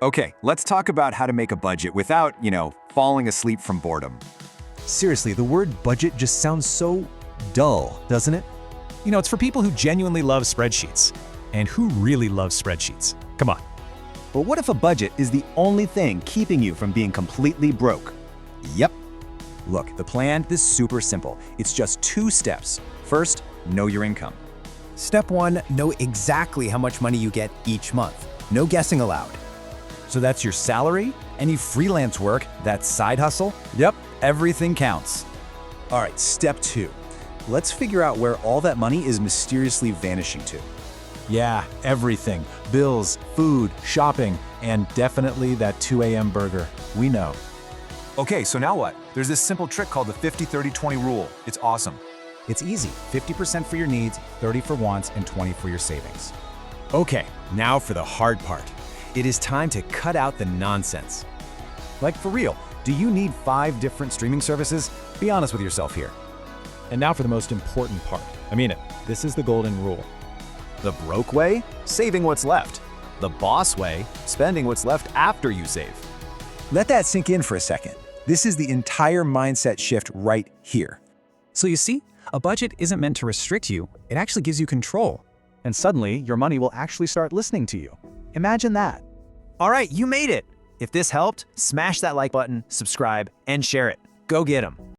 Okay, let's talk about how to make a budget without, falling asleep from boredom. Seriously, the word budget just sounds so dull, doesn't it? It's for people who genuinely love spreadsheets. And who really loves spreadsheets? Come on. But what if a budget is the only thing keeping you from being completely broke? Yep. Look, the plan is super simple. It's just 2 steps. First, know your income. Step 1, know exactly how much money you get each month. No guessing allowed. So that's your salary, any freelance work, that side hustle? Yep, everything counts. All right, step 2. Let's figure out where all that money is mysteriously vanishing to. Yeah, everything. Bills, food, shopping, and definitely that 2 a.m. burger. We know. Okay, so now what? There's this simple trick called the 50-30-20 rule. It's awesome. It's easy. 50% for your needs, 30 for wants, and 20 for your savings. Okay, now for the hard part. It is time to cut out the nonsense. Like for real, do you need 5 different streaming services? Be honest with yourself here. And now for the most important part. I mean it. This is the golden rule. The broke way? Saving what's left. The boss way? Spending what's left after you save. Let that sink in for a second. This is the entire mindset shift right here. So you see, a budget isn't meant to restrict you, it actually gives you control. And suddenly, your money will actually start listening to you. Imagine that. All right, you made it. If this helped, smash that like button, subscribe, and share it. Go get 'em.